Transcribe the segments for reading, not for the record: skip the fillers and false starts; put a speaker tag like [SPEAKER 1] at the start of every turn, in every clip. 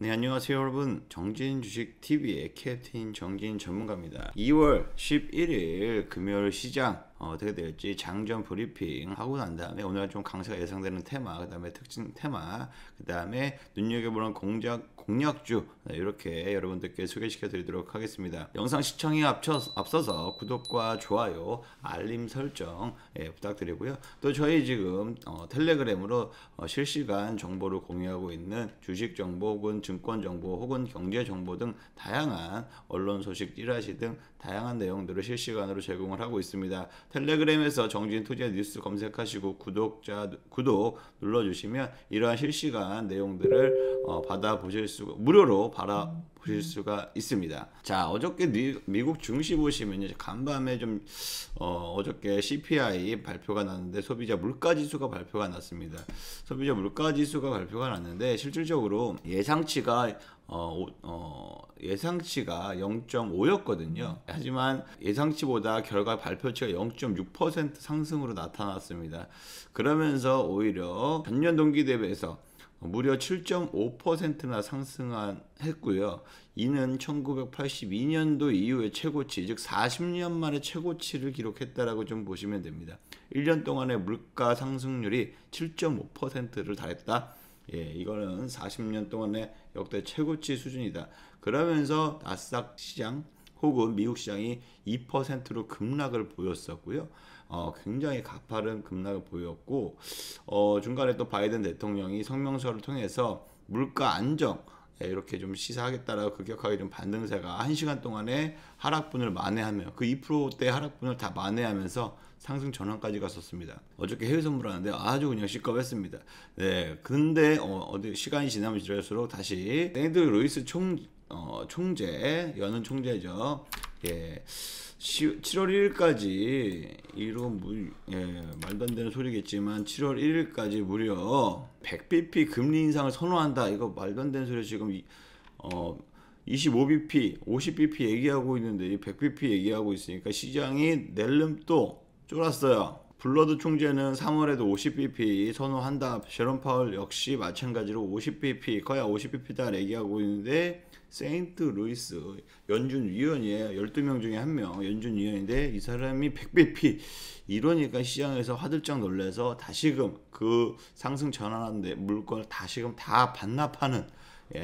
[SPEAKER 1] 네, 안녕하세요 여러분. 정진 주식TV의 캡틴 정진 전문가입니다. 2월 11일 금요일 시장 어떻게 될지 장전 브리핑 하고 난 다음에 오늘은 좀 강세가 예상되는 테마, 그 다음에 특징 테마, 그 다음에 눈여겨보는 공략주, 이렇게 여러분들께 소개시켜 드리도록 하겠습니다. 영상 시청에 앞서서 구독과 좋아요, 알림 설정 부탁드리고요. 또 저희 지금 텔레그램으로 실시간 정보를 공유하고 있는 주식 정보 혹은 증권 정보 혹은 경제 정보 등 다양한 언론 소식, 찌라시 등 다양한 내용들을 실시간으로 제공을 하고 있습니다. 텔레그램에서 정진 투자 뉴스 검색하시고 구독 눌러주시면 이러한 실시간 내용들을 무료로 받아보실 수가 있습니다. 자, 어저께 미국 증시 보시면 간밤에 좀 어저께 CPI 발표가 났는데 소비자 물가지수가 발표가 났습니다. 소비자 물가지수가 발표가 났는데 실질적으로 예상치가 0.5였거든요. 하지만 예상치보다 결과 발표치가 0.6% 상승으로 나타났습니다. 그러면서 오히려 전년 동기 대비해서 무려 7.5%나 상승했고요. 이는 1982년도 이후의 최고치, 즉 40년 만에 최고치를 기록했다라고 좀 보시면 됩니다. 1년 동안의 물가 상승률이 7.5%를 달했다. 이거는 40년 동안의 역대 최고치 수준이다. 그러면서 나스닥 시장 혹은 미국 시장이 2%로 급락을 보였었고요. 굉장히 가파른 급락을 보였고, 중간에 또 바이든 대통령이 성명서를 통해서 물가 안정, 이렇게 좀 시사하겠다라고 급격하게 좀 반등세가 1시간 동안의 하락분을 만회하며 그 2%대 하락분을 다 만회하면서 상승 전환까지 갔었습니다. 어저께 해외 선물하는데 아주 그냥 시끄럽습니다. 네, 근데 어디 시간이 지나면 지날수록 다시 샌드 루이스 총재, 연은 총재죠. 7월 1일까지 말도 안 되는 소리겠지만 7월 1일까지 무려 100bp 금리 인상을 선언한다. 이거 말도 안 되는 소리. 지금 25bp, 50bp 얘기하고 있는데 100bp 얘기하고 있으니까 시장이 낼름 또 쫄았어요. 블러드 총재는 3월에도 50bp 선언한다. 제롬 파월 역시 마찬가지로 50bp, 거의 50bp다 얘기하고 있는데 세인트 루이스 연준 위원이에요. 12명 중에 1명 연준 위원인데 이 사람이 100bp 이러니까 시장에서 화들짝 놀라서 다시금 그 상승 전환하는데 물건을 다시금 다 반납하는,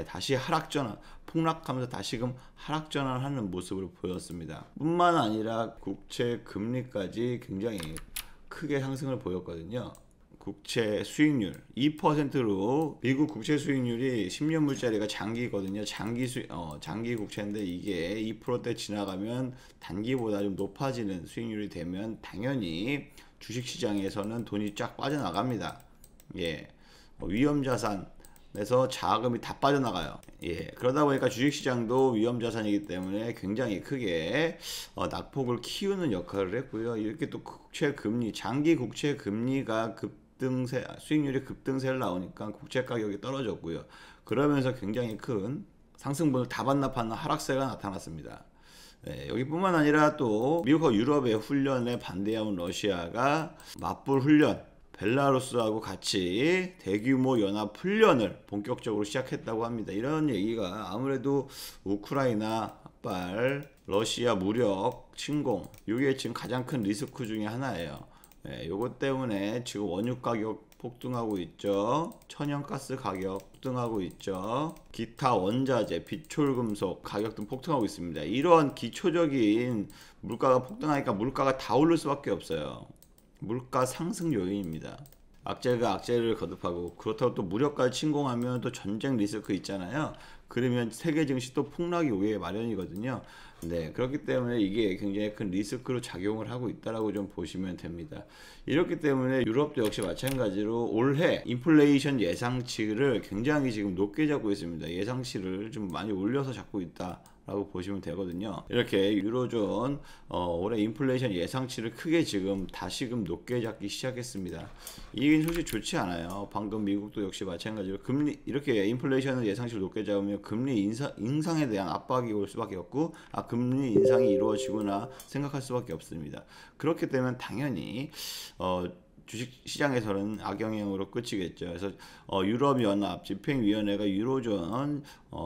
[SPEAKER 1] 다시 하락전환, 폭락하면서 다시금 하락전환하는 모습을 보였습니다. 뿐만 아니라 국채 금리까지 굉장히 크게 상승을 보였거든요. 국채 수익률 2%로 미국 국채 수익률이 10년 물짜리가 장기거든요. 장기 국채인데 이게 2%대 지나가면 단기보다 좀 높아지는 수익률이 되면 당연히 주식시장에서는 돈이 쫙 빠져나갑니다. 위험자산에서 자금이 다 빠져나가요. 그러다 보니까 주식시장도 위험자산이기 때문에 굉장히 크게 낙폭을 키우는 역할을 했고요. 이렇게 또 국채 금리, 장기 국채 금리가 수익률이 급등세를 나오니까 국채 가격이 떨어졌고요. 그러면서 굉장히 큰 상승분을 다 반납하는 하락세가 나타났습니다. 여기뿐만 아니라 또 미국과 유럽의 훈련에 반대하는 러시아가 맞불 훈련, 벨라루스하고 같이 대규모 연합 훈련을 본격적으로 시작했다고 합니다. 이런 얘기가 아무래도 우크라이나 압발, 러시아 무력 침공, 이게 지금 가장 큰 리스크 중에 하나예요. 요것 때문에 지금 원유 가격 폭등하고 있죠. 천연가스 가격 폭등하고 있죠. 기타 원자재, 비철금속 가격 등 폭등하고 있습니다. 이러한 기초적인 물가가 폭등하니까 물가가 다 오를 수밖에 없어요. 물가 상승 요인입니다. 악재가 악재를 거듭하고, 그렇다고 또 무력까지 침공하면 또 전쟁 리스크 있잖아요. 그러면 세계 증시 또 폭락이 오기 마련이거든요. 그렇기 때문에 이게 굉장히 큰 리스크로 작용을 하고 있다라고 좀 보시면 됩니다. 이렇기 때문에 유럽도 역시 마찬가지로 올해 인플레이션 예상치를 굉장히 지금 높게 잡고 있습니다. 예상치를 좀 많이 올려서 잡고 있다 라고 보시면 되거든요. 이렇게 유로존 올해 인플레이션 예상치를 크게 지금 다시금 높게 잡기 시작했습니다. 이게 솔직히 좋지 않아요. 방금 미국도 역시 마찬가지로 금리, 이렇게 인플레이션 예상치를 높게 잡으면 금리 인상에 대한 압박이 올 수밖에 없고, 금리 인상이 이루어지구나 생각할 수밖에 없습니다. 그렇기 때문에 당연히 주식 시장에서는 악영향으로 끝이겠죠. 그래서 유럽연합 집행위원회가 유로존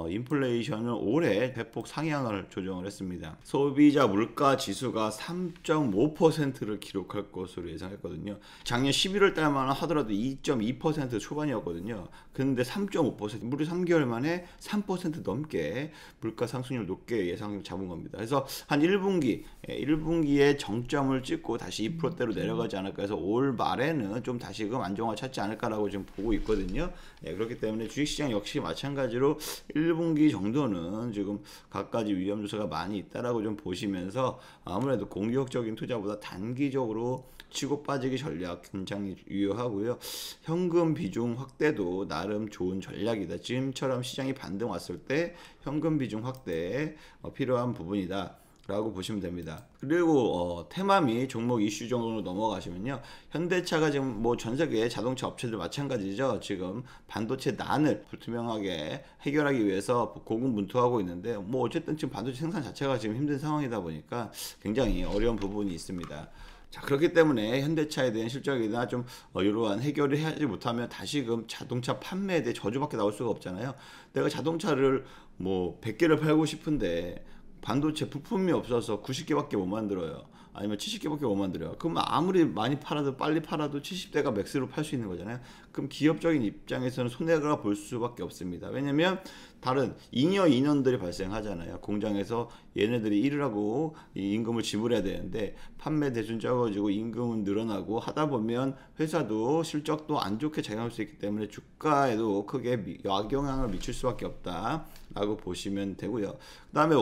[SPEAKER 1] 인플레이션을 올해 대폭 상향을 조정을 했습니다. 소비자 물가 지수가 3.5%를 기록할 것으로 예상했거든요. 작년 11월 달만 하더라도 2.2% 초반이었거든요. 근데 3.5% 무려 3개월 만에 3% 넘게 물가 상승률 높게 예상 잡은 겁니다. 그래서 한 1분기에 정점을 찍고 다시 2%대로 내려가지 않을까 해서 올 말에는 좀 다시금 안정화 찾지 않을까라고 지금 보고 있거든요. 그렇기 때문에 주식시장 역시 마찬가지로 1분기 정도는 지금 갖가지 위험 요소가 많이 있다라고 좀 보시면서 아무래도 공격적인 투자보다 단기적으로 치고 빠지기 전략 굉장히 유효하고요. 현금 비중 확대도 나름 좋은 전략이다. 지금처럼 시장이 반등 왔을 때 현금 비중 확대에 필요한 부분이다 라고 보시면 됩니다. 그리고 테마 및 종목 이슈 정도로 넘어가시면요, 현대차가 지금 뭐 전세계 자동차 업체들 마찬가지죠. 지금 반도체 난을 불투명하게 해결하기 위해서 고군분투하고 있는데, 뭐 어쨌든 지금 반도체 생산 자체가 지금 힘든 상황이다 보니까 굉장히 어려운 부분이 있습니다. 자, 그렇기 때문에 현대차에 대한 실적이나 좀 이러한 해결을 하지 못하면 다시금 자동차 판매에 대해 저주밖에 나올 수가 없잖아요. 내가 자동차를 뭐 100개를 팔고 싶은데 반도체 부품이 없어서 90개밖에 못 만들어요. 아니면 70개밖에 못 만들어요. 그럼 아무리 많이 팔아도 빨리 팔아도 70대가 맥스로 팔 수 있는 거잖아요. 그럼 기업적인 입장에서는 손해가 볼 수밖에 없습니다. 왜냐면 다른 잉여 인원들이 발생하잖아요. 공장에서 얘네들이 일을 하고 이 임금을 지불해야 되는데 판매 대준 적어지고 임금은 늘어나고 하다 보면 회사도 실적도 안 좋게 작용할 수 있기 때문에 주가에도 크게 악영향을 미칠 수밖에 없다 라고 보시면 되고요. 그 다음에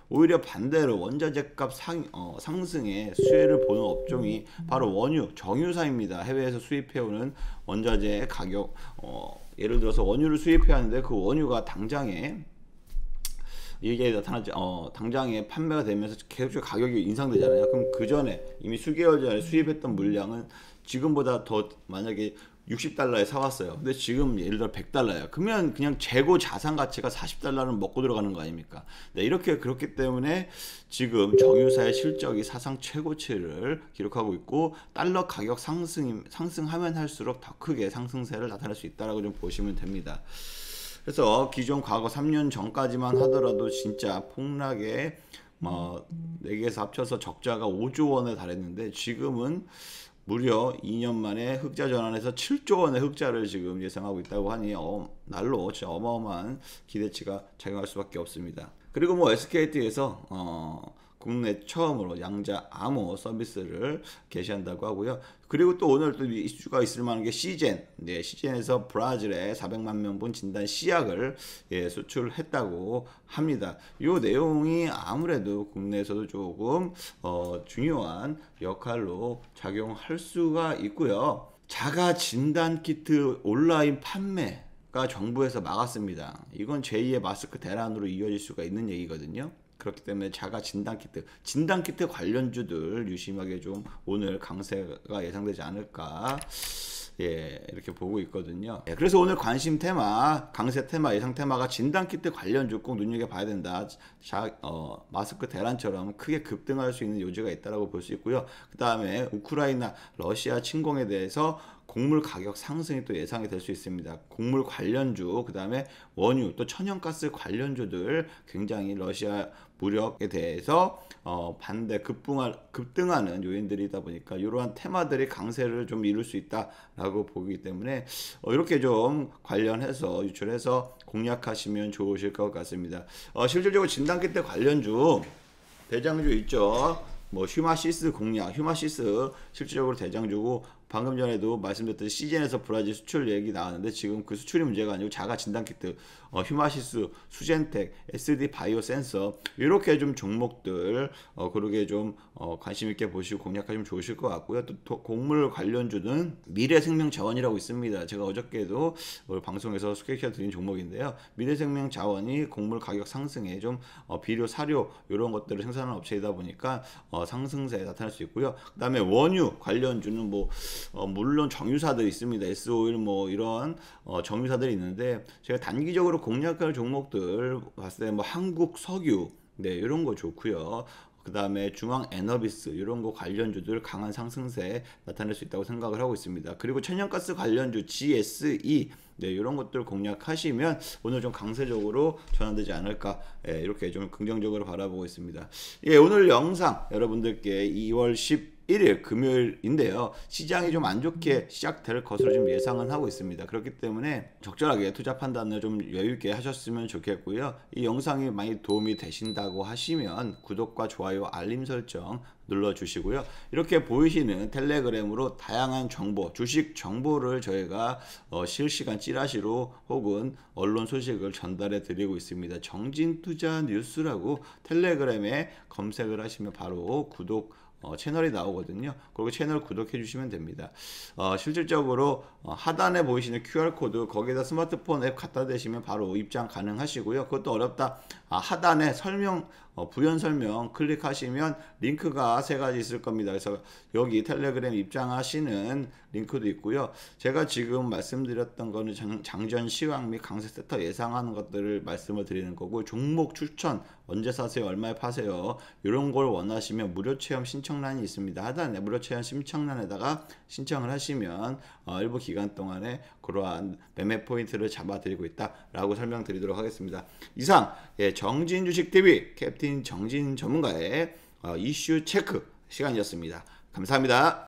[SPEAKER 1] 오히려 반대로 원자재 값 상승에 수혜를 보는 업종이 바로 원유, 정유사입니다. 해외에서 수입해오는 원자재 가격, 예를 들어서 원유를 수입해야 하는데 그 원유가 당장에 이게 나타나지, 당장에 판매가 되면서 계속 가격이 인상되잖아요. 그럼 그 전에 이미 수개월 전에 수입했던 물량은 지금보다 더 만약에 60달러에 사왔어요. 근데 지금 예를 들어 100달러야. 그러면 그냥 재고 자산 가치가 40달러는 먹고 들어가는 거 아닙니까? 네, 이렇게 그렇기 때문에 지금 정유사의 실적이 사상 최고치를 기록하고 있고 달러 가격 상승하면 할수록 더 크게 상승세를 나타낼 수 있다라고 좀 보시면 됩니다. 그래서 기존 과거 3년 전까지만 하더라도 진짜 폭락의 4개에서 합쳐서 적자가 5조 원에 달했는데 지금은 무려 2년 만에 흑자 전환해서 7조 원의 흑자를 지금 예상하고 있다고 하니 날로 진짜 어마어마한 기대치가 작용할 수밖에 없습니다. 그리고 뭐 SKT에서 국내 처음으로 양자 암호 서비스를 개시한다고 하고요. 그리고 또 오늘 또 이슈가 있을 만한 게 시젠. 네, 시젠에서 브라질에 400만 명분 진단 시약을 수출했다고 합니다. 이 내용이 아무래도 국내에서도 조금 중요한 역할로 작용할 수가 있고요. 자가 진단 키트 온라인 판매가 정부에서 막았습니다. 이건 제2의 마스크 대란으로 이어질 수가 있는 얘기거든요. 그렇기 때문에 자가 진단키트 관련주들 유심하게 좀 오늘 강세가 예상되지 않을까 이렇게 보고 있거든요. 그래서 오늘 관심 테마, 강세 테마, 예상 테마가 진단키트 관련주 꼭 눈여겨봐야 된다. 마스크 대란처럼 크게 급등할 수 있는 요지가 있다고 볼 수 있고요. 그 다음에 우크라이나, 러시아 침공에 대해서 곡물 가격 상승이 또 예상이 될 수 있습니다. 곡물 관련주, 그 다음에 원유, 또 천연가스 관련주들 굉장히 러시아 무력에 대해서 반대 급등하는 요인들이다 보니까 이러한 테마들이 강세를 좀 이룰 수 있다라고 보기 때문에 이렇게 좀 관련해서 유출해서 공략하시면 좋으실 것 같습니다. 실질적으로 진단키트 관련주 대장주 있죠. 뭐 휴마시스 공략, 휴마시스 실질적으로 대장주고 방금 전에도 말씀드렸듯이 시즌에서 브라질 수출 얘기 나왔는데 지금 그 수출이 문제가 아니고 자가 진단키트, 휴마시스, 수젠텍, SD 바이오 센서 이렇게 좀 종목들 그러게 좀 관심 있게 보시고 공략하시면 좋으실 것 같고요. 또 곡물 관련주는 미래생명자원이라고 있습니다. 제가 어저께도 방송에서 소개시켜 드린 종목인데요. 미래생명자원이 곡물 가격 상승에 좀 비료, 사료 이런 것들을 생산하는 업체이다 보니까 상승세 나타날 수 있고요. 그 다음에 원유 관련주는 물론 정유사들이 있습니다. S오일 뭐 이런 정유사들이 있는데 제가 단기적으로 공략할 종목들 봤을 때 뭐 한국 석유 이런 거 좋고요. 그 다음에 중앙 에너비스 이런 거 관련주들 강한 상승세 나타낼 수 있다고 생각을 하고 있습니다. 그리고 천연가스 관련주 GSE 네, 이런 것들 공략하시면 오늘 좀 강세적으로 전환되지 않을까 이렇게 좀 긍정적으로 바라보고 있습니다. 예, 오늘 영상 여러분들께 2월 11일 금요일인데요. 시장이 좀 안 좋게 시작될 것으로 좀 예상은 하고 있습니다. 그렇기 때문에 적절하게 투자 판단을 좀 여유 있게 하셨으면 좋겠고요. 이 영상이 많이 도움이 되신다고 하시면 구독과 좋아요, 알림 설정 눌러주시고요. 이렇게 보이시는 텔레그램으로 다양한 정보, 주식 정보를 저희가 실시간 찌라시로 혹은 언론 소식을 전달해 드리고 있습니다. 정진투자 뉴스라고 텔레그램에 검색을 하시면 바로 구독 채널이 나오거든요. 그리고 채널 구독해 주시면 됩니다. 실질적으로 하단에 보이시는 QR코드 거기에다 스마트폰 앱 갖다 대시면 바로 입장 가능하시고요. 그것도 어렵다. 하단에 설명 부연 설명 클릭하시면 링크가 세 가지 있을 겁니다. 그래서 여기 텔레그램 입장하시는 링크도 있고요. 제가 지금 말씀드렸던 거는 장전 시황 및 강세 세터 예상하는 것들을 말씀을 드리는 거고, 종목 추천 언제 사세요, 얼마에 파세요, 이런 걸 원하시면 무료 체험 신청란이 있습니다. 하단에 무료 체험 신청란에다가 신청을 하시면 일부 기간 동안에 그러한 매매 포인트를 잡아드리고 있다라고 설명드리도록 하겠습니다. 이상 정진주식TV 캡틴 정진 전문가의 이슈 체크 시간이었습니다. 감사합니다.